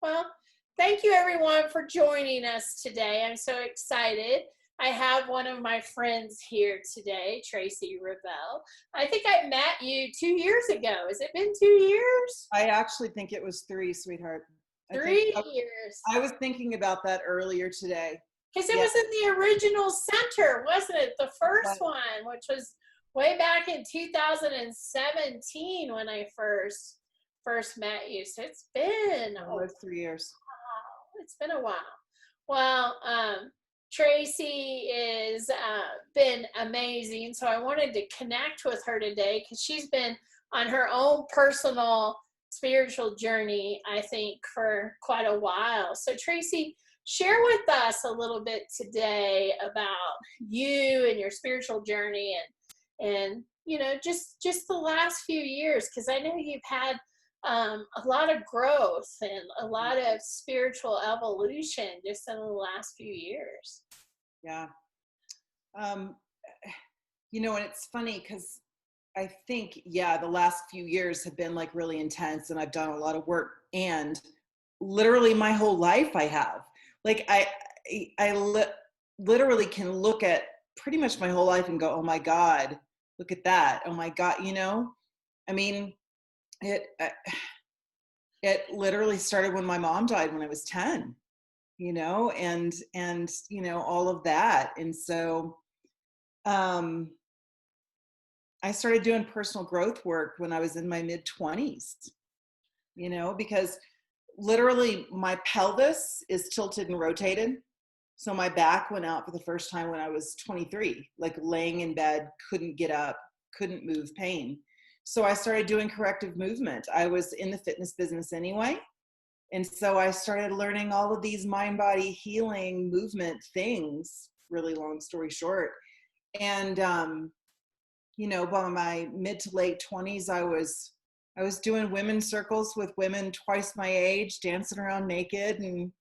Well, thank you everyone for joining us today. I'm so excited. I have one of my friends here today, Tracy Revell. I think I met you 2 years ago. Has it been 2 years? I actually think it was 3, sweetheart. I think 3 years. I was thinking about that earlier today. Because it Yeah. was in the original center, wasn't it? The first Right. one, which was way back in 2017 when I first met you. So it's been It was 3 years. it's been a while. Well, Tracy is been amazing. So I wanted to connect with her today because she's been on her own personal spiritual journey, I think, for quite a while. So Tracy, share with us a little bit today about you and your spiritual journey and just the last few years, because I know you've had a lot of growth and a lot of spiritual evolution just in the last few years. Yeah. And it's funny because I think, the last few years have been like really intense and I've done a lot of work, and literally my whole life I have. Like literally can look at pretty much my whole life and go, oh my God, look at that. Oh my God, I mean, it literally started when my mom died when I was 10, and all of that. And so, I started doing personal growth work when I was in my mid-20s, because literally my pelvis is tilted and rotated. So my back went out for the first time when I was 23, like laying in bed, couldn't get up, couldn't move, pain. So I started doing corrective movement. I was in the fitness business anyway. And so I started learning all of these mind-body healing movement things, really long story short. And, by my mid to late 20s, I was doing women's circles with women twice my age, dancing around naked and,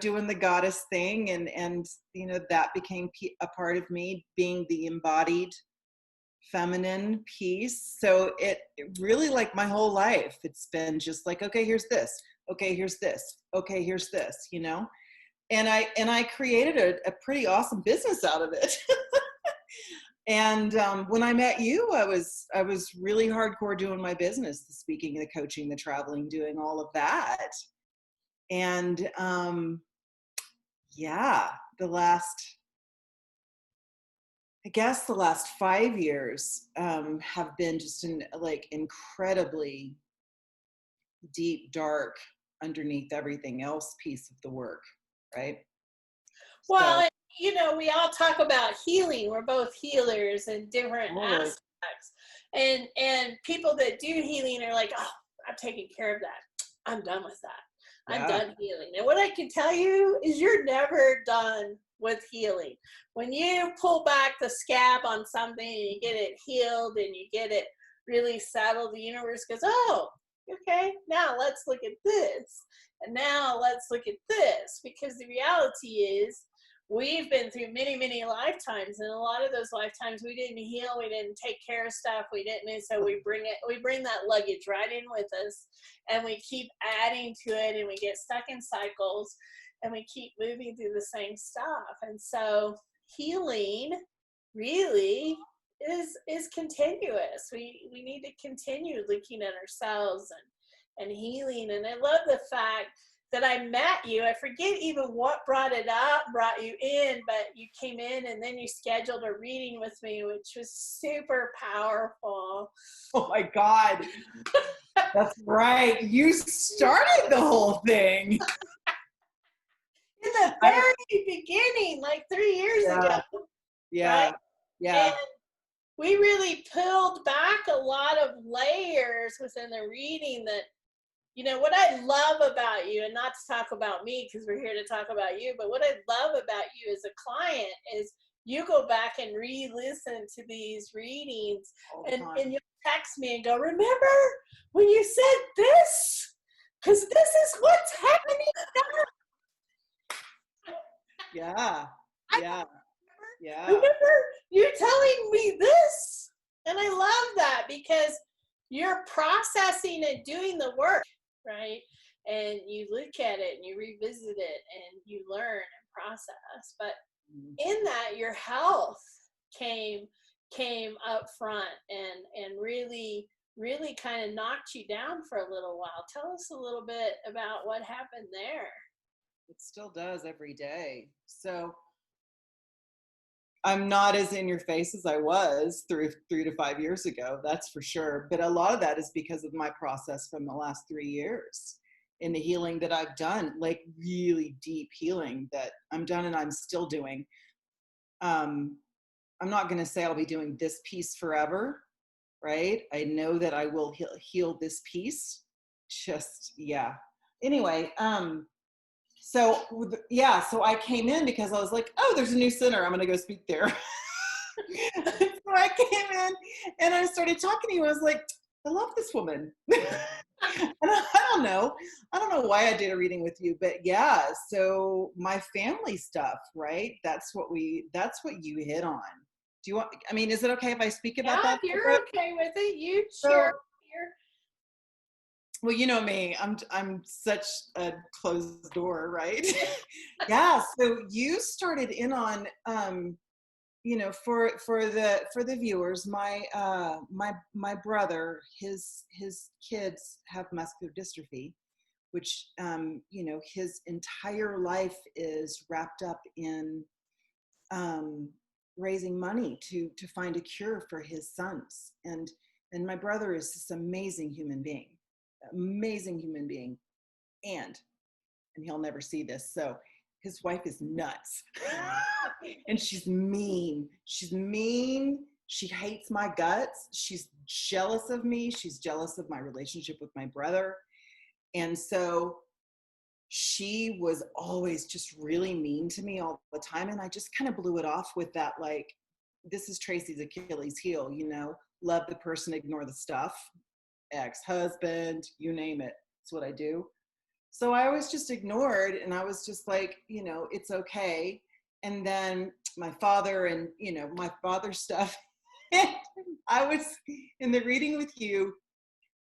doing the goddess thing. And that became a part of me, being the embodied feminine piece. So it really, like my whole life, it's been just like, okay, here's this. Okay, here's this. Okay, here's this, And I created a pretty awesome business out of it. And when I met you, I was really hardcore doing my business, the speaking, the coaching, the traveling, doing all of that. And the last 5 years have been just incredibly deep, dark, underneath everything else piece of the work, right? Well, so, we all talk about healing. We're both healers in different aspects. And people that do healing are like, oh, I'm taking care of that. I'm done with that. I'm done healing. And what I can tell you is you're never done with healing. When you pull back the scab on something and you get it healed and you get it really settled, the universe goes, oh, okay, now let's look at this. And now let's look at this. Because the reality is, we've been through many, many lifetimes, and a lot of those lifetimes we didn't heal, we didn't take care of stuff, we didn't, and so we bring that luggage right in with us, and we keep adding to it, and we get stuck in cycles, and we keep moving through the same stuff. And so healing really is continuous. We need to continue looking at ourselves and healing. And I love the fact that I met you. I forget even what brought you in, but you came in and then you scheduled a reading with me, which was super powerful. Oh my God. That's right. You started the whole thing. In the very beginning, like 3 years ago. Yeah. Right? Yeah. And we really peeled back a lot of layers within the reading that, what I love about you, and not to talk about me because we're here to talk about you, but what I love about you as a client is you go back and re-listen to these readings and you'll text me and go, remember when you said this? Because this is what's happening now. Yeah. Remember you telling me this? And I love that because you're processing and doing the work, right? and you look at it and you revisit it and you learn and process. But in that, your health came up front and really kind of knocked you down for a little while. Tell us a little bit about what happened there. It still does every day. So I'm not as in your face as I was 3 to 5 years ago, that's for sure. But a lot of that is because of my process from the last 3 years in the healing that I've done, like really deep healing that I'm done and I'm still doing. I'm not going to say I'll be doing this piece forever, right? I know that I will heal this piece. Just, yeah. Anyway, so I came in because I was like, oh, there's a new center. I'm going to go speak there. So I came in and I started talking to you. I was like, I love this woman. And I don't know why I did a reading with you, but yeah. So my family stuff, right? That's what you hit on. Do you want, I mean, is it okay if I speak about that? If you're okay with it, you share here. Well, you know me, I'm such a closed door, right? Yeah. So you started in on, for the viewers, my brother, his kids have muscular dystrophy, which his entire life is wrapped up in raising money to find a cure for his sons, and my brother is this amazing human being, and he'll never see this, so his wife is nuts. And she's mean, she hates my guts, she's jealous of me, she's jealous of my relationship with my brother. And so she was always just really mean to me all the time, and I just kind of blew it off with that, like, this is Tracy's Achilles heel, love the person, ignore the stuff, ex-husband, you name it, it's what I do. So I was just ignored, and I was just like, it's okay. And then my father and, my father's stuff. I was in the reading with you.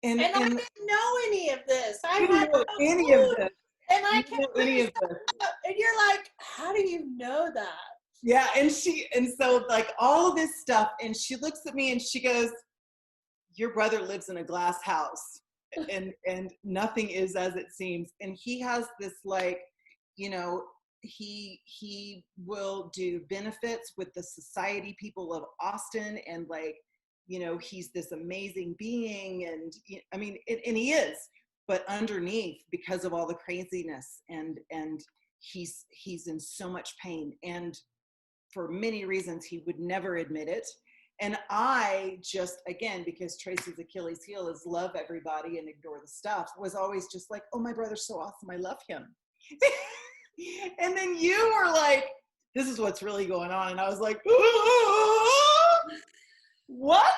And I didn't know any of this. I didn't had know no any clue. of this. And I can't any of this. And you're like, how do you know that? Yeah. And so like all of this stuff, and she looks at me and she goes, your brother lives in a glass house. And nothing is as it seems, and he has this, like, he will do benefits with the society people of Austin, and like, he's this amazing being, and I mean and he is, but underneath, because of all the craziness, and he's in so much pain, and for many reasons he would never admit it. And I just, again, because Tracy's Achilles heel is love everybody and ignore the stuff, was always just like, oh, my brother's so awesome, I love him. And then you were like, this is what's really going on. And I was like, what?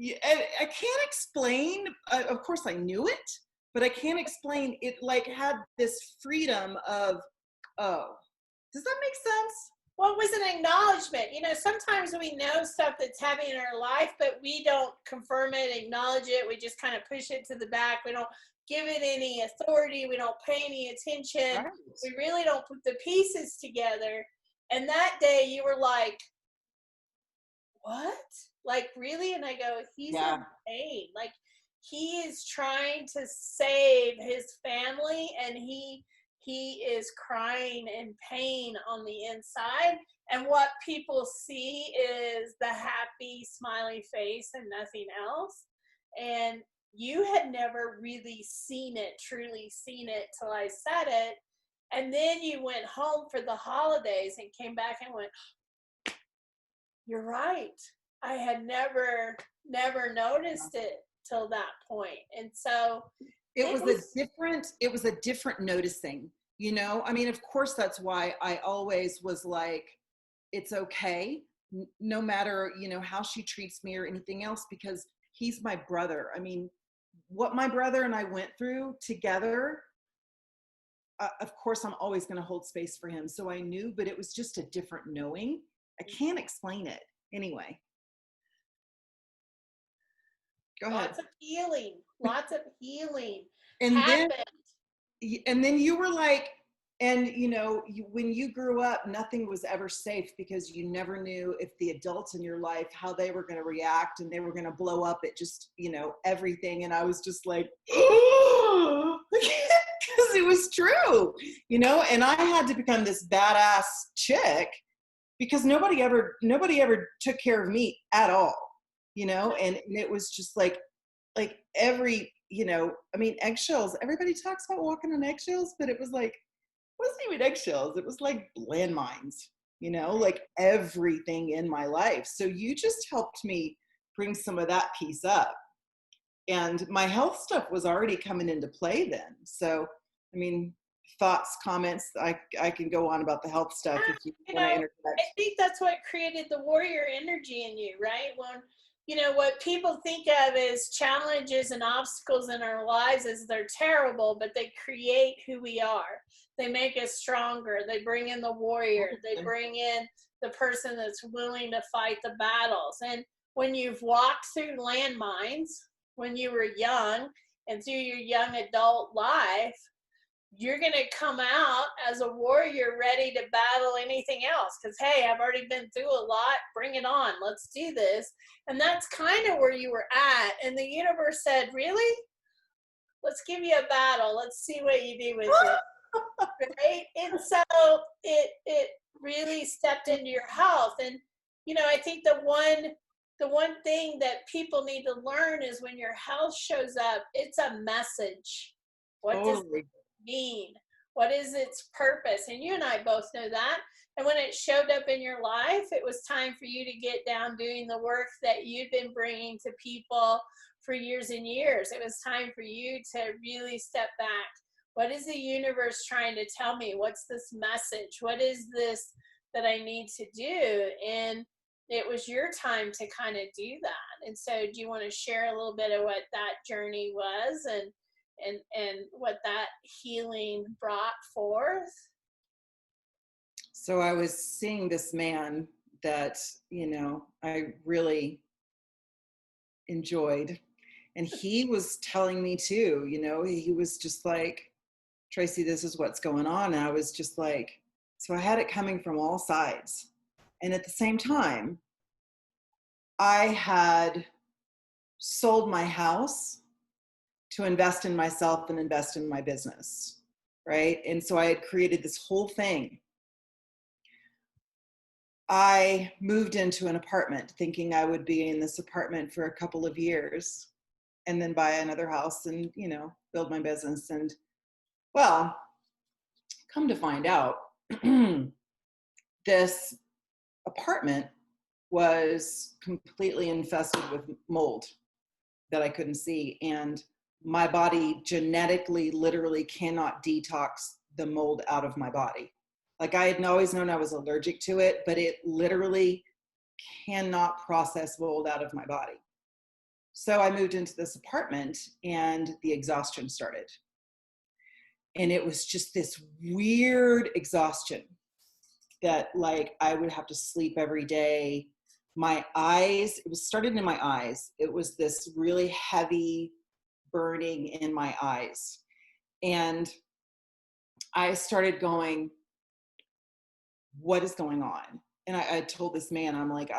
I can't explain. Of course I knew it, but I can't explain. It like had this freedom of, oh, does that make sense? Well, it was an acknowledgement. Sometimes we know stuff that's happening in our life, but we don't confirm it, acknowledge it. We just kind of push it to the back. We don't give it any authority. We don't pay any attention. Right. We really don't put the pieces together. And that day you were like, what? Like, really? And I go, he's in pain. Like, he is trying to save his family, and he is crying in pain on the inside, and what people see is the happy, smiley face and nothing else. And you had never really truly seen it till I said it. And then you went home for the holidays and came back and went, you're right. I had never noticed it till that point. And so it was a different noticing. I mean, of course, that's why I always was like, it's okay, no matter, how she treats me or anything else, because he's my brother. I mean, what my brother and I went through together, of course, I'm always going to hold space for him. So I knew, but it was just a different knowing. I can't explain it. Anyway. Go ahead. Lots of healing. And happened. and then you were like, and when you grew up, nothing was ever safe because you never knew if the adults in your life, how they were going to react, and they were going to blow up at just, everything. And I was just like, because it was true, and I had to become this badass chick because nobody ever took care of me at all, and it was just like every, eggshells, everybody talks about walking on eggshells, but it was like, it wasn't even eggshells. It was like landmines, like everything in my life. So you just helped me bring some of that piece up. And my health stuff was already coming into play then. So, thoughts, comments, I can go on about the health stuff if you want to interject. I think that's what created the warrior energy in you, right? When, what people think of as challenges and obstacles in our lives is they're terrible, but they create who we are. They make us stronger. They bring in the warrior. They bring in the person that's willing to fight the battles. And when you've walked through landmines, when you were young and through your young adult life, you're going to come out as a warrior ready to battle anything else. Because, hey, I've already been through a lot. Bring it on. Let's do this. And that's kind of where you were at. And the universe said, really? Let's give you a battle. Let's see what you do with it. Right? And so it really stepped into your health. And, I think the one thing that people need to learn is when your health shows up, it's a message. What does it mean? What is its purpose? And you and I both know that. And when it showed up in your life, it was time for you to get down doing the work that you've been bringing to people for years and years. It was time for you to really step back. What is the universe trying to tell me? What's this message? What is this that I need to do? And it was your time to kind of do that. And so do you want to share a little bit of what that journey was and what that healing brought forth? So I was seeing this man that, I really enjoyed. And he was telling me too, he was just like, Tracy, this is what's going on. And I was just like, so I had it coming from all sides. And at the same time, I had sold my house to invest in myself and invest in my business, right? And so I had created this whole thing. I moved into an apartment thinking I would be in this apartment for a couple of years and then buy another house and, build my business. And well, come to find out, this apartment was completely infested with mold that I couldn't see. And my body genetically, literally cannot detox the mold out of my body. Like I had always known I was allergic to it, but it literally cannot process mold out of my body. So I moved into this apartment and the exhaustion started. And it was just this weird exhaustion that like I would have to sleep every day. My eyes, it was started in my eyes. It was this really heavy burning in my eyes. And I started going, what is going on? And I told this man, I'm like,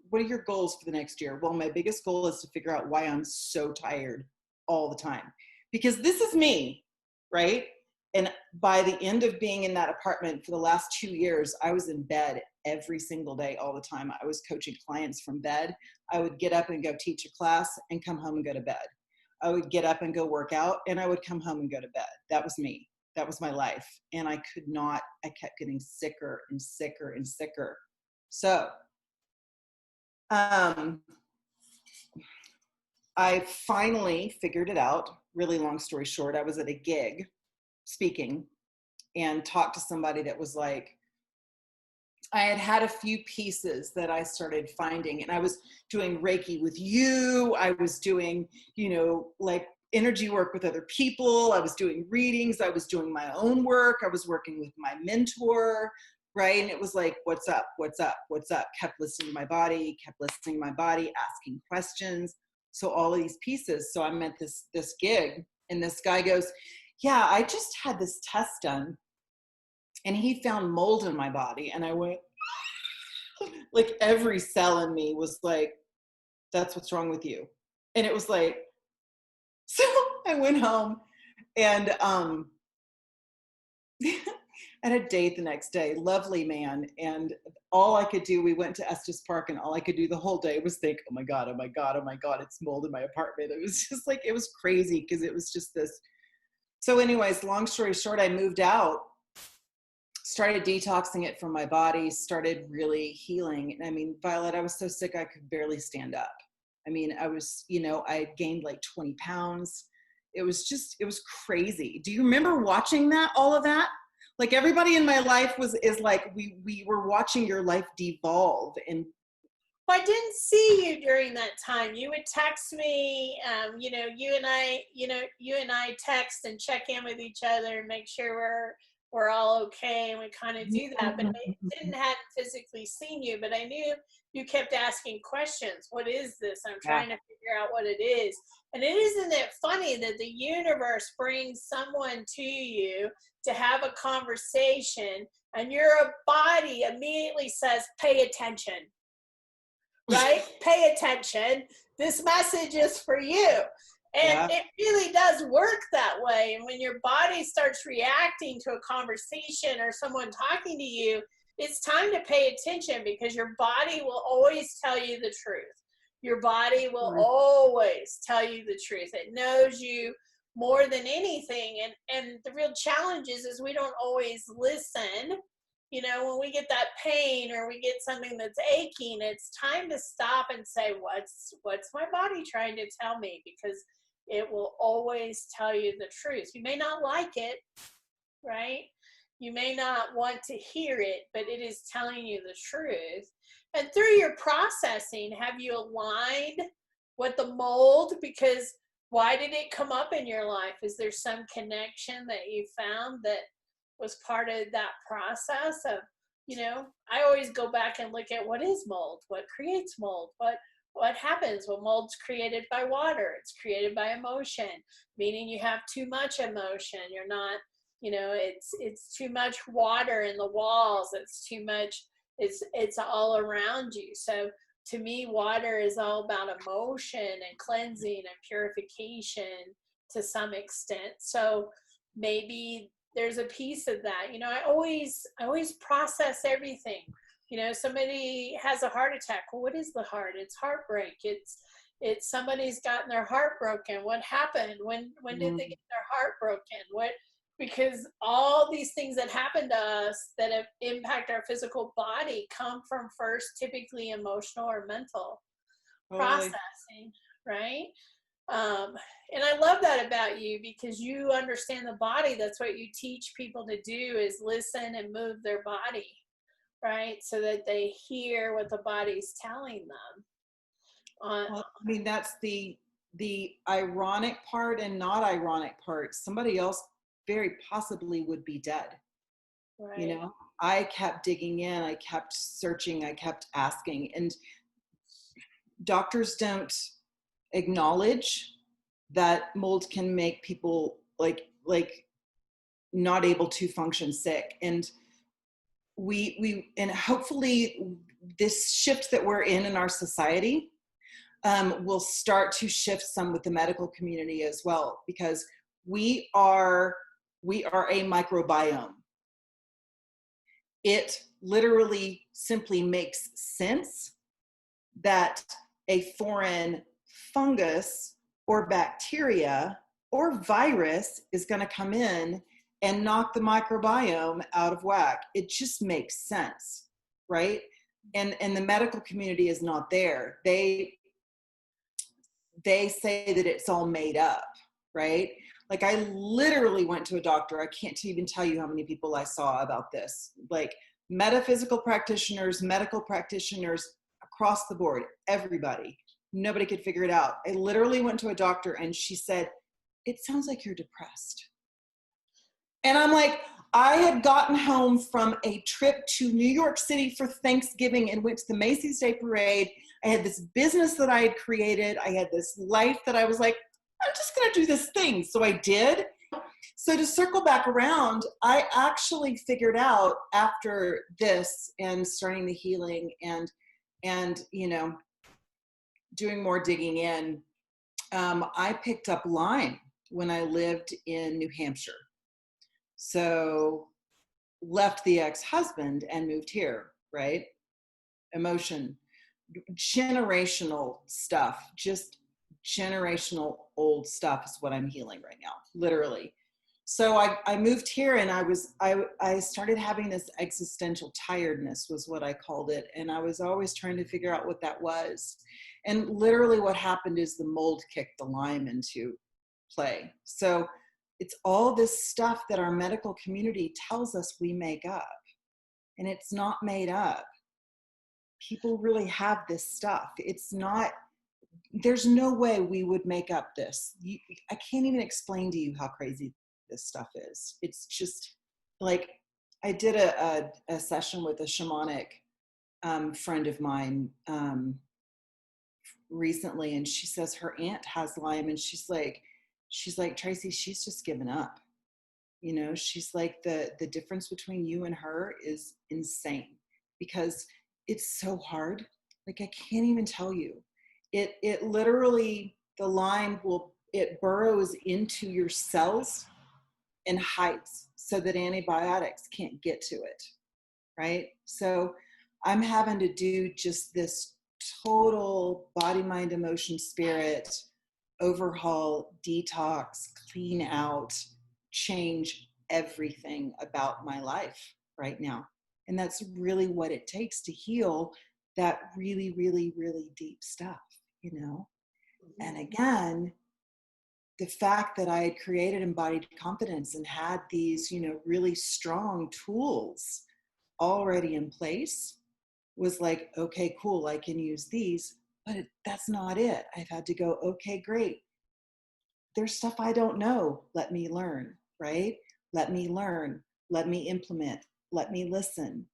what are your goals for the next year? Well, my biggest goal is to figure out why I'm so tired all the time. Because this is me, right? And by the end of being in that apartment for the last 2 years, I was in bed every single day, all the time. I was coaching clients from bed. I would get up and go teach a class and come home and go to bed. I would get up and go work out and I would come home and go to bed. That was me. That was my life. And I kept getting sicker and sicker and sicker. So, I finally figured it out. Really long story short, I was at a gig speaking and talked to somebody that was like, I had a few pieces that I started finding, and I was doing Reiki with you. I was doing, like energy work with other people. I was doing readings. I was doing my own work. I was working with my mentor, right? And it was like, what's up? What's up? What's up? Kept listening to my body, asking questions. So all of these pieces. So I'm at this gig and this guy goes, yeah, I just had this test done and he found mold in my body. And I went, like every cell in me was like, that's what's wrong with you. And it was like, so I went home and I had a date the next day, lovely man. And all I could do, we went to Estes Park and all I could do the whole day was think, oh my God, oh my God, oh my God, it's mold in my apartment. It was just like, it was crazy because it was just this. So anyways, long story short, I moved out, started detoxing it from my body, started really healing. And I mean, Vialet, I was so sick, I could barely stand up. I mean, I was, you know, I had gained like 20 pounds. It was crazy. Do you remember watching that, all of that? Like everybody in my life is like, we were watching your life devolve. And well, I didn't see you during that time. You would text me, you know, you and I text and check in with each other and make sure we're all okay, and we kind of do that. But hadn't physically seen you, but I knew you kept asking questions. What is this? I'm trying to figure out what it is. And isn't it funny that the universe brings someone to you to have a conversation, and your body immediately says, pay attention, right? Pay attention. This message is for you. And it really does work that way. And when your body starts reacting to a conversation or someone talking to you, it's time to pay attention, because your body will always tell you the truth. Your body will always tell you the truth. It knows you more than anything. And the real challenge is we don't always listen. You know, when we get that pain or we get something that's aching, it's time to stop and say, what's my body trying to tell me? Because it will always tell you the truth. You may not like it, right? You may not want to hear it, but it is telling you the truth. And through your processing, have you aligned with the mold? Because why did it come up in your life? Is there some connection that you found that was part of that process of, you know, I always go back and look at what is mold, what creates mold, what happens when mold's created by water. It's created by emotion, meaning you have too much emotion. You're not, you know, it's too much water in the walls. It's too much, it's all around you. So to me, water is all about emotion and cleansing and purification to some extent. So maybe there's a piece of that. You know, I always process everything. You know, somebody has a heart attack. Well, what is the heart? It's heartbreak. It's somebody's gotten their heart broken. What happened? When did they get their heart broken? Because all these things that happen to us that have impact our physical body come from first typically emotional or mental processing, right? And I love that about you, because you understand the body. That's what you teach people to do, is listen and move their body, right? So that they hear what the body's telling them. Well, I mean, that's the ironic part and not ironic part. Somebody else very possibly would be dead. Right. You know, I kept digging in, I kept searching, I kept asking, and doctors don't acknowledge that mold can make people like not able to function sick. And and hopefully this shift that we're in our society will start to shift some with the medical community as well, because we are a microbiome. It literally simply makes sense that a foreign fungus or bacteria or virus is going to come in and knock the microbiome out of whack. It just makes sense, right? And the medical community is not there. They say that it's all made up, right? Like, I literally went to a doctor. I can't even tell you how many people I saw about this. Like, metaphysical practitioners, medical practitioners, across the board, everybody. Nobody could figure it out. I literally went to a doctor and she said, it sounds like you're depressed. And I'm like, I had gotten home from a trip to New York City for Thanksgiving and went to the Macy's Day Parade. I had this business that I had created. I had this life that I was like, I'm just going to do this thing. So I did. So to circle back around, I actually figured out after this and starting the healing and doing more digging in, I picked up Lyme when I lived in New Hampshire. So left the ex-husband and moved here, right? Emotion, generational stuff, just generational old stuff is what I'm healing right now, literally. So I moved here and I started having this existential tiredness was what I called it. And I was always trying to figure out what that was. And literally what happened is the mold kicked the Lyme into play. So it's all this stuff that our medical community tells us we make up, and it's not made up. People really have this stuff. It's not, there's no way we would make up this. I can't even explain to you how crazy this stuff is. It's just like, I did a session with a shamanic friend of mine recently, and she says her aunt has Lyme, and she's like, Tracy, she's just given up. She's like, the difference between you and her is insane because it's so hard. Like, I can't even tell you. It literally, the Lyme it burrows into your cells and hides so that antibiotics can't get to it, right? So I'm having to do just this total body, mind, emotion, spirit overhaul, detox, clean out, change everything about my life right now. And that's really what it takes to heal that really, really, really deep stuff, And again, the fact that I had created Embodied Confidence and had these, really strong tools already in place was like, okay, cool, I can use these, but that's not it. I've had to go, okay, great. There's stuff I don't know. Let me learn, right? Let me learn. Let me implement. Let me listen.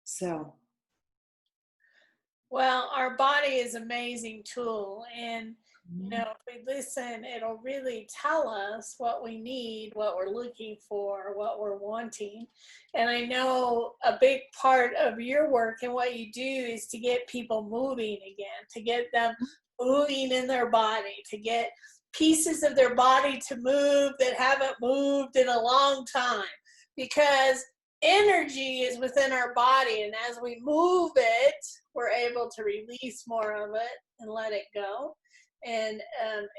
So. Well, our body is an amazing tool. And, if we listen, it'll really tell us what we need, what we're looking for, what we're wanting. And I know a big part of your work and what you do is to get people moving again, to get them moving in their body, to get pieces of their body to move that haven't moved in a long time, because energy is within our body, and as we move it, we're able to release more of it and let it go. And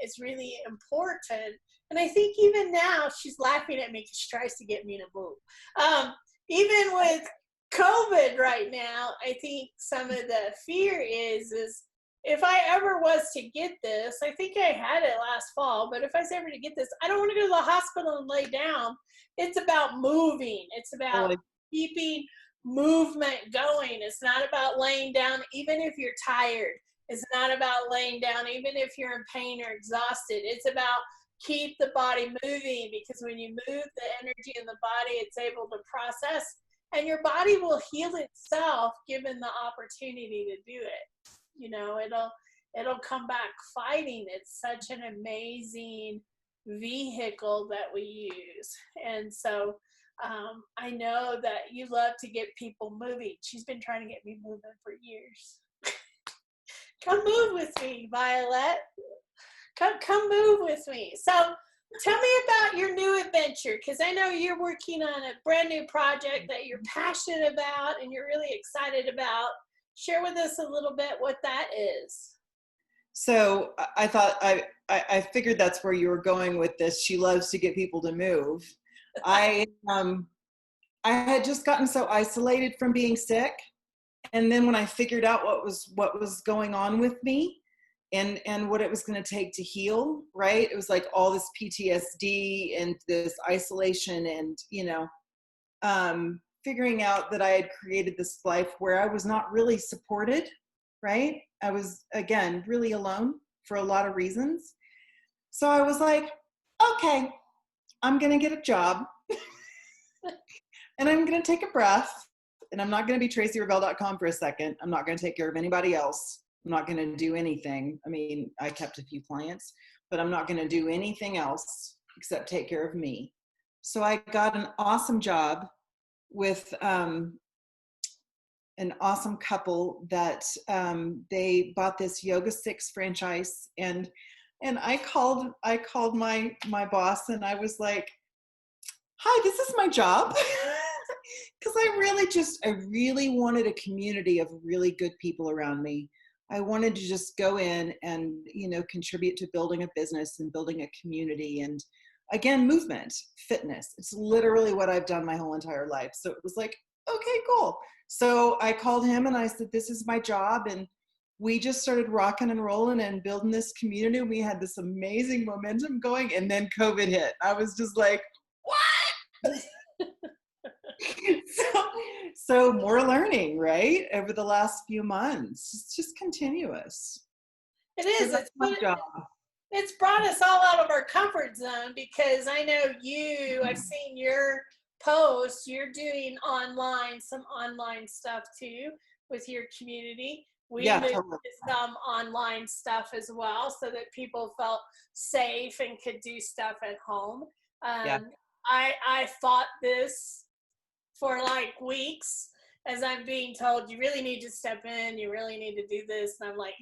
it's really important. And I think even now she's laughing at me because she tries to get me to move. Even with COVID right now, I think some of the fear is if I ever was to get this, I think I had it last fall, but if I was ever to get this, I don't want to go to the hospital and lay down. It's about moving. It's about keeping movement going. It's not about laying down, even if you're tired. It's not about laying down, even if you're in pain or exhausted. It's about keep the body moving, because when you move the energy in the body, it's able to process, and your body will heal itself given the opportunity to do it. It'll come back fighting. It's such an amazing vehicle that we use. And so I know that you love to get people moving. She's been trying to get me moving for years. Come move with me, Vialet. Come move with me. So tell me about your new adventure, because I know you're working on a brand new project that you're passionate about and you're really excited about. Share with us a little bit what that is. So I thought I figured that's where you were going with this. She loves to get people to move. I had just gotten so isolated from being sick. And then when I figured out what was going on with me and what it was going to take to heal, right? It was like all this PTSD and this isolation and, figuring out that I had created this life where I was not really supported, right? I was, again, really alone for a lot of reasons. So I was like, okay, I'm going to get a job and I'm going to take a breath. And I'm not going to be tracyrevell.com for a second. I'm not going to take care of anybody else. I'm not going to do anything. I mean, I kept a few clients, but I'm not going to do anything else. except take care of me. So I got an awesome job with an awesome couple that they bought this Yoga Six franchise, and I called my boss and I was like, "Hi, this is my job." Because I really wanted a community of really good people around me. I wanted to just go in and, contribute to building a business and building a community. And again, movement, fitness. It's literally what I've done my whole entire life. So it was like, okay, cool. So I called him and I said, this is my job. And we just started rocking and rolling and building this community. We had this amazing momentum going, and then COVID hit. I was just like, what? so more learning, right? Over the last few months. It's just continuous. It is. So It's brought us all out of our comfort zone, because I know I've seen your posts, you're doing some online stuff too with your community. We moved totally. to some online stuff as well, so that people felt safe and could do stuff at home. I fought this for like weeks, as I'm being told, you really need to step in, you really need to do this. And I'm like,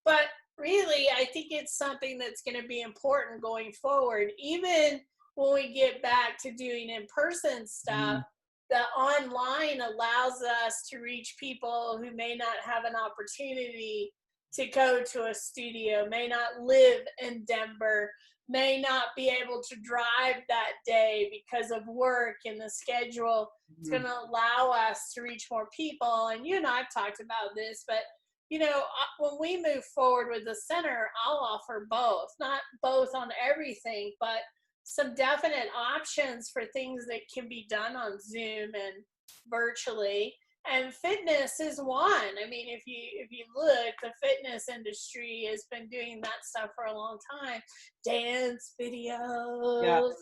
but really, I think it's something that's going to be important going forward. Even when we get back to doing in-person stuff, the online allows us to reach people who may not have an opportunity to go to a studio, may not live in Denver, may not be able to drive that day because of work and the schedule. It's going to allow us to reach more people. And you and I have talked about this, but when we move forward with the center, I'll offer both, not both on everything, but some definite options for things that can be done on Zoom and virtually. And fitness is one. I mean, if you look, the fitness industry has been doing that stuff for a long time. Dance videos,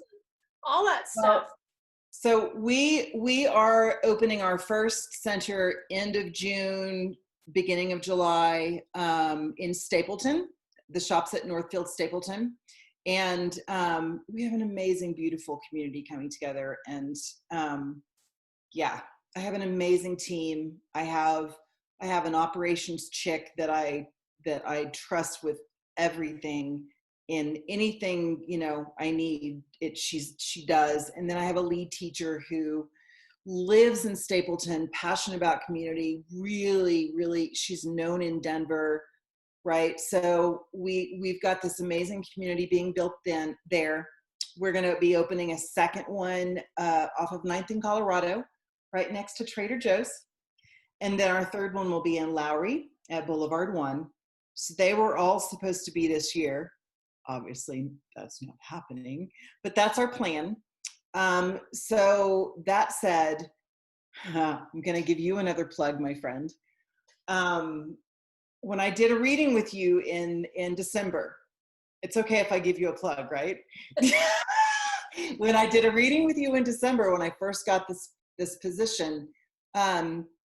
all that stuff. So we are opening our first center end of June, beginning of July, in Stapleton. The shop's at Northfield Stapleton. And we have an amazing, beautiful community coming together. And I have an amazing team. I have an operations chick that I trust with everything. In anything, I need it, she does. And then I have a lead teacher who lives in Stapleton, passionate about community, really, really, she's known in Denver, right? So we've got this amazing community being built there. We're going to be opening a second one off of 9th in Colorado, right next to Trader Joe's. And then our third one will be in Lowry at Boulevard 1. So they were all supposed to be this year. Obviously, that's not happening, but that's our plan. So that said, I'm going to give you another plug, my friend. When I did a reading with you in December, it's okay if I give you a plug, right? When I did a reading with you in December, when I first got this position,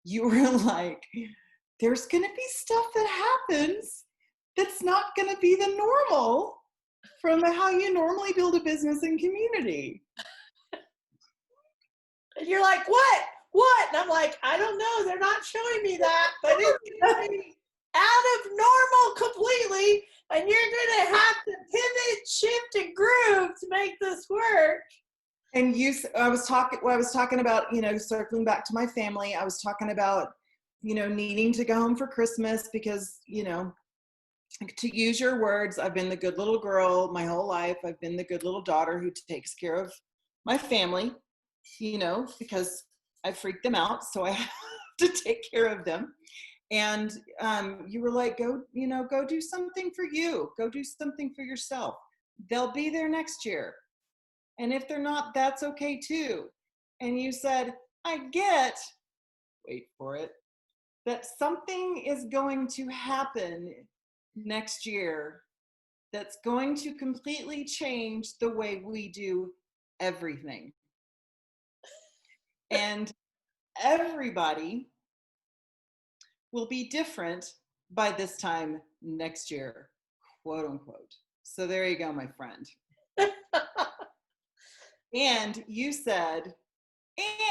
you were like, there's going to be stuff that happens that's not going to be the normal from how you normally build a business and community. And you're like, what? And I'm like, I don't know. They're not showing me that, but it's going to be out of normal completely. And you're going to have to pivot, shift, and groove to make this work. And I was talking about, circling back to my family. I was talking about, needing to go home for Christmas because, to use your words, I've been the good little girl my whole life. I've been the good little daughter who takes care of my family, because I freak them out. So I have to take care of them. And you were like, go do something for you. Go do something for yourself. They'll be there next year. And if they're not, that's okay too. And you said, wait for it, that something is going to happen next year that's going to completely change the way we do everything. And everybody will be different by this time next year, quote unquote. So there you go, my friend. And you said,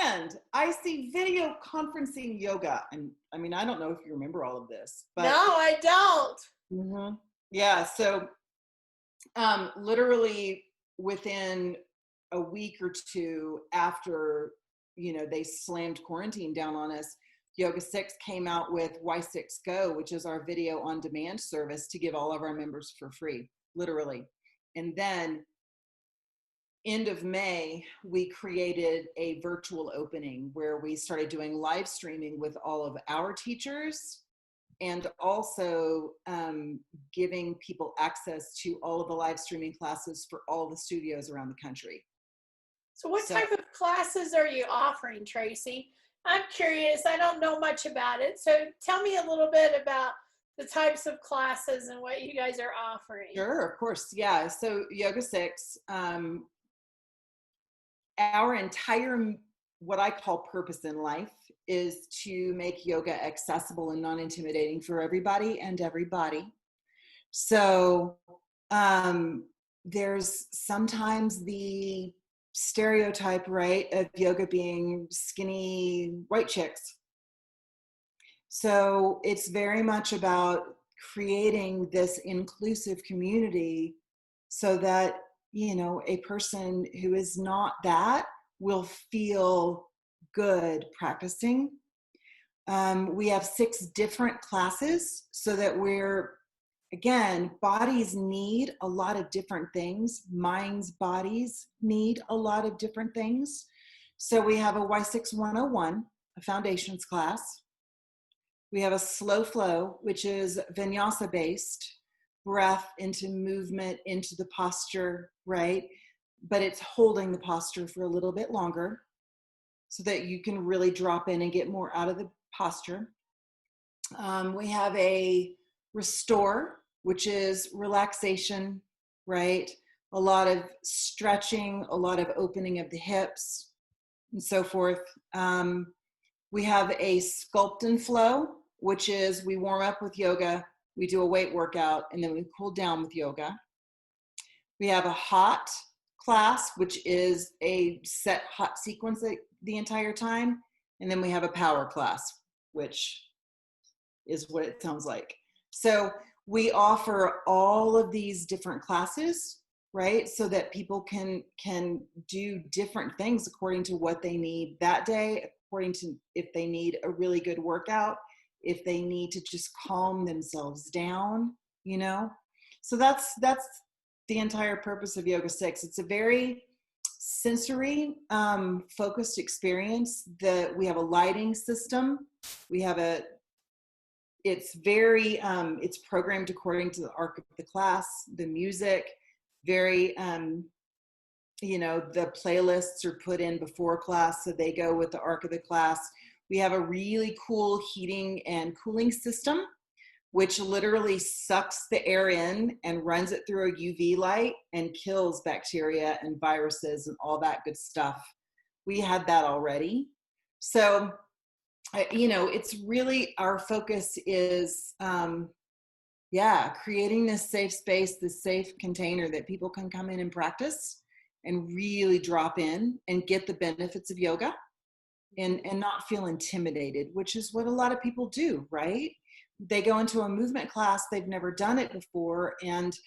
and I see video conferencing yoga. And I mean, I don't know if you remember all of this, but no, I don't. Mhm. Yeah. So literally within a week or two after, they slammed quarantine down on us, Yoga 6 came out with Y6 Go, which is our video on demand service to give all of our members for free, literally. And then end of May, we created a virtual opening where we started doing live streaming with all of our teachers, and also giving people access to all of the live streaming classes for all the studios around the country. So what type of classes are you offering, Tracy? I'm curious. I don't know much about it. So tell me a little bit about the types of classes and what you guys are offering. Sure, of course. Yeah. So Yoga 6, our entire, what I call purpose in life, is to make yoga accessible and non-intimidating for everybody and everybody. So there's sometimes the stereotype, right, of yoga being skinny white chicks. So it's very much about creating this inclusive community so that, a person who is not that will feel good practicing. We have 6 different classes so that again, bodies need a lot of different things. Minds, bodies need a lot of different things. So we have a Y6 101, a foundations class. We have a slow flow, which is vinyasa based, breath into movement, into the posture, right? But it's holding the posture for a little bit longer so that you can really drop in and get more out of the posture. We have a restore, which is relaxation, right? A lot of stretching, a lot of opening of the hips, and so forth. We have a sculpt and flow, which is we warm up with yoga, we do a weight workout, and then we cool down with yoga. We have a hot class, which is a set hot sequence the entire time. And then we have a power class, which is what it sounds like. So we offer all of these different classes, right? So that people can do different things according to what they need that day, according to if they need a really good workout, if they need to just calm themselves down, So that's the entire purpose of Yoga 6. It's a very sensory focused experience. We have a lighting system. We have it's very, it's programmed according to the arc of the class, the music, very, the playlists are put in before class, so they go with the arc of the class. We have a really cool heating and cooling system, which literally sucks the air in and runs it through a UV light and kills bacteria and viruses and all that good stuff. We had that already. So, it's really, our focus is, creating this safe space, this safe container that people can come in and practice and really drop in and get the benefits of yoga and not feel intimidated, which is what a lot of people do, right? They go into a movement class, they've never done it before, and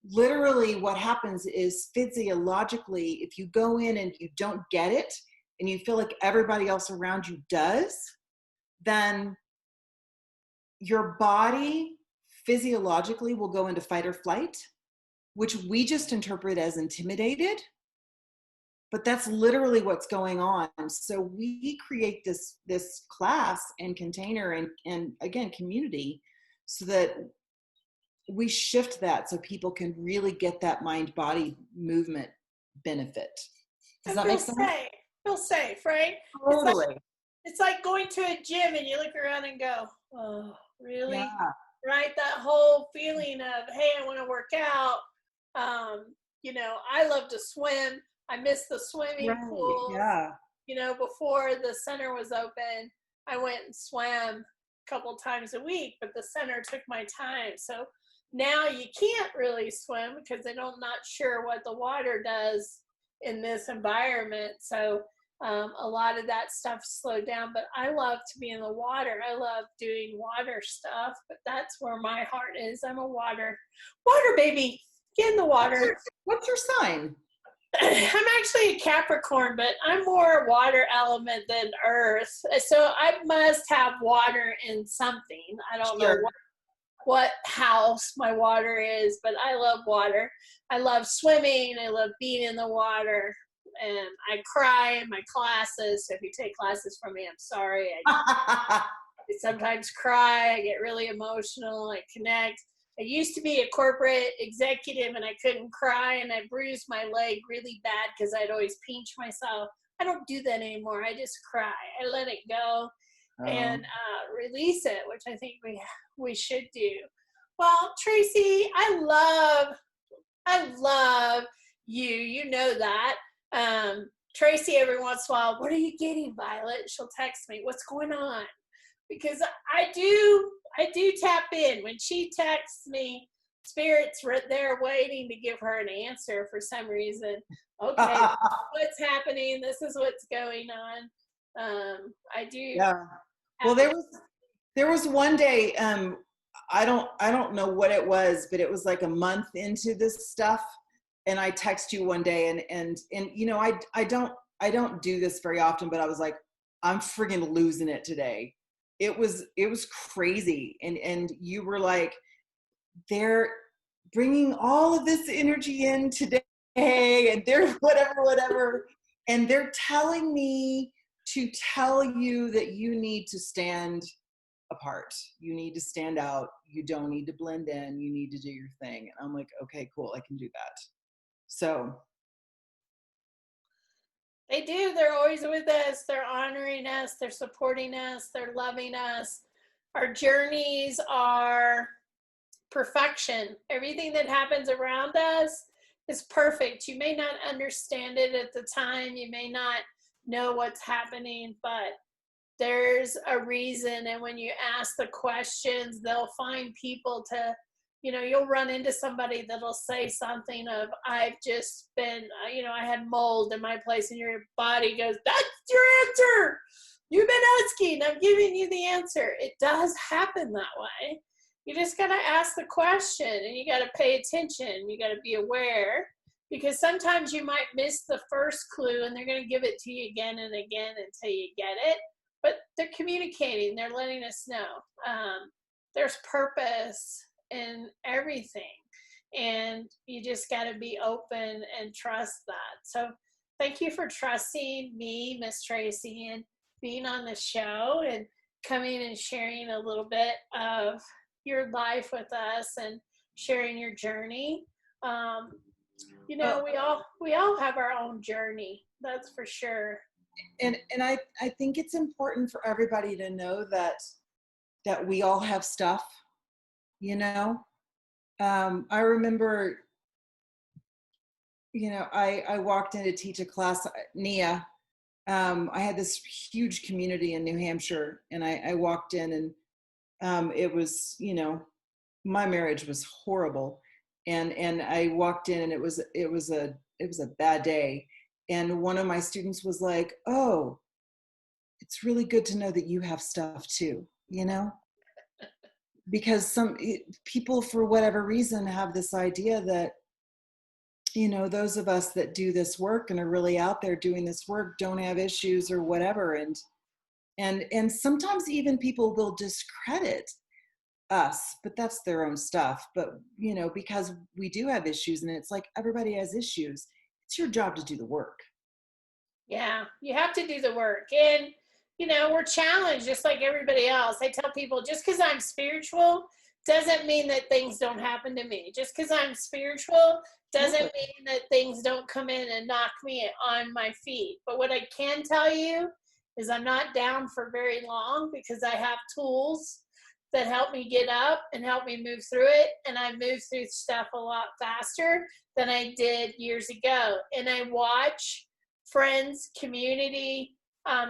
literally what happens is physiologically, if you go in and you don't get it and you feel like everybody else around you does, then your body physiologically will go into fight or flight, which we just interpret as intimidated. But that's literally what's going on. So we create this class and container and again, community, so that we shift that so people can really get that mind-body movement benefit. Does that make sense? Feel safe, right? Totally. It's like going to a gym and you look around and go, oh, really? Yeah. Right? That whole feeling of, hey, I want to work out. I love to swim. I miss the swimming pools. Yeah. Before the center was open, I went and swam a couple times a week, but the center took my time. So now you can't really swim because they're not sure what the water does in this environment. So a lot of that stuff slowed down, but I love to be in the water. I love doing water stuff, but that's where my heart is. I'm a water baby. Get in the water. What's your sign? I'm actually a Capricorn, but I'm more water element than earth. So I must have water in something. I don't know what house my water is, but I love water. I love swimming. I love being in the water. And I cry in my classes. So if you take classes from me, I'm sorry. I sometimes cry. I get really emotional. I connect. I used to be a corporate executive and I couldn't cry, and I bruised my leg really bad because I'd always pinch myself. I don't do that anymore. I just cry. I let it go and release it, which I think we should do. Well, Tracy, I love you. You know that. Tracy, every once in a while, what are you getting, Violet? She'll text me, what's going on? Because I do tap in. When she texts me, Spirit's right there waiting to give her an answer for some reason. Okay, what's happening? This is what's going on. I do. Yeah. Well, there was one day, I don't know what it was, but it was like a month into this stuff. And I text you one day and you know, I don't do this very often, but I was like, I'm friggin' losing it today. It was crazy. And you were like, they're bringing all of this energy in today and they're whatever. And they're telling me to tell you that you need to stand apart. You need to stand out. You don't need to blend in. You need to do your thing. And I'm like, okay, cool. I can do that. So they do. They're always with us. They're honoring us. They're supporting us. They're loving us. Our journeys are perfection. Everything that happens around us is perfect. You may not understand it at the time. You may not know what's happening, but there's a reason. And when you ask the questions, they'll find people to, you know, you'll run into somebody that'll say something of, I've just been, you know, I had mold in my place, and your body goes, that's your answer. You've been asking, I'm giving you the answer. It does happen that way. You just got to ask the question, and you got to pay attention. You got to be aware, because sometimes you might miss the first clue and they're going to give it to you again and again until you get it. But they're communicating. They're letting us know. There's purpose in everything. And you just got to be open and trust that. So thank you for trusting me, Miss Tracy, and being on the show and coming and sharing a little bit of your life with us and sharing your journey. You know, we all have our own journey. That's for sure. And I think it's important for everybody to know that we all have stuff, you know. I remember, you know, I walked in to teach a class, Nia. I had this huge community in New Hampshire, and I walked in, and it was, you know, my marriage was horrible, and I walked in, and it was a bad day. And one of my students was like, oh, it's really good to know that you have stuff too, you know? Because some people, for whatever reason, have this idea that, you know, those of us that do this work and are really out there doing this work don't have issues or whatever. And sometimes even people will discredit us, but that's their own stuff. But, you know, because we do have issues, and it's like, everybody has issues. It's your job to do the work. Yeah, you have to do the work. And, you know, we're challenged just like everybody else. I tell people, just because I'm spiritual doesn't mean that things don't happen to me. Just because I'm spiritual doesn't mean that things don't come in and knock me on my feet. But what I can tell you is I'm not down for very long, because I have tools that help me get up and help me move through it. And I move through stuff a lot faster than I did years ago. And I watch friends, community,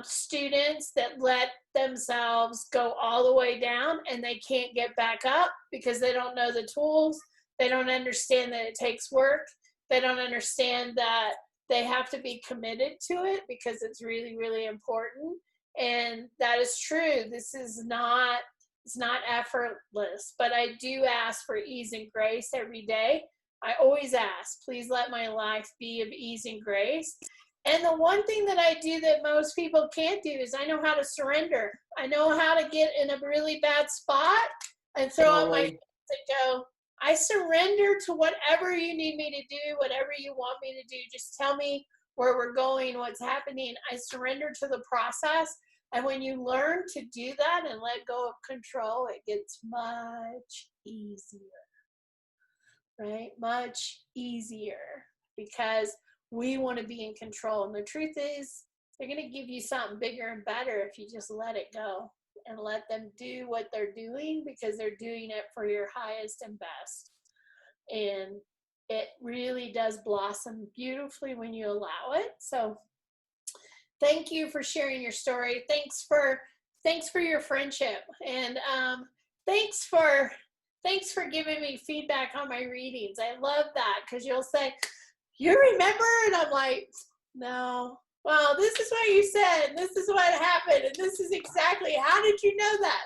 students that let themselves go all the way down and they can't get back up because they don't know the tools. They don't understand that it takes work. They don't understand that they have to be committed to it because it's really, really important. And that is true. This is not, it's not effortless, but I do ask for ease and grace every day. I always ask, please let my life be of ease and grace. And the one thing that I do that most people can't do is I know how to surrender. I know how to get in a really bad spot and throw up my hands and go, I surrender to whatever you need me to do, whatever you want me to do. Just tell me where we're going, what's happening. I surrender to the process. And when you learn to do that and let go of control, it gets much easier, right? Much easier, because we want to be in control. And the truth is, they're going to give you something bigger and better if you just let it go and let them do what they're doing, because they're doing it for your highest and best. And it really does blossom beautifully when you allow it. So thank you for sharing your story. Thanks for your friendship. And thanks for giving me feedback on my readings. I love that, because you'll say, you remember? And I'm like, no. Well, this is what you said, and this is what happened, and this is exactly, how did you know that?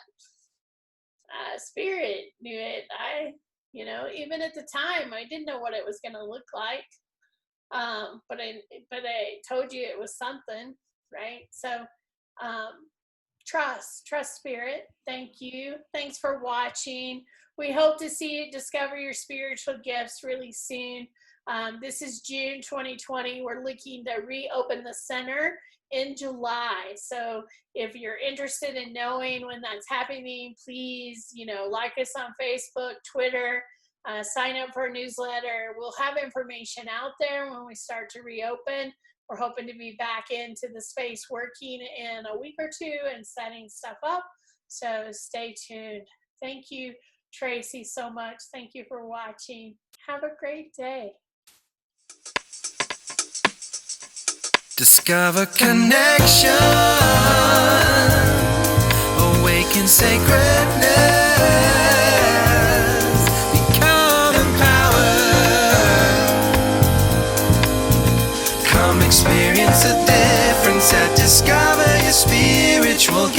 Spirit knew it. Even at the time, I didn't know what it was going to look like. But I told you it was something, right? So, trust Spirit. Thank you. Thanks for watching. We hope to see you discover your spiritual gifts really soon. This is June 2020. We're looking to reopen the center in July. So if you're interested in knowing when that's happening, please, like us on Facebook, Twitter, sign up for a newsletter. We'll have information out there when we start to reopen. We're hoping to be back into the space working in a week or two and setting stuff up. So stay tuned. Thank you, Tracy, so much. Thank you for watching. Have a great day. Discover connection, awaken sacredness, become empowered. Come experience the difference and discover your spiritual gift.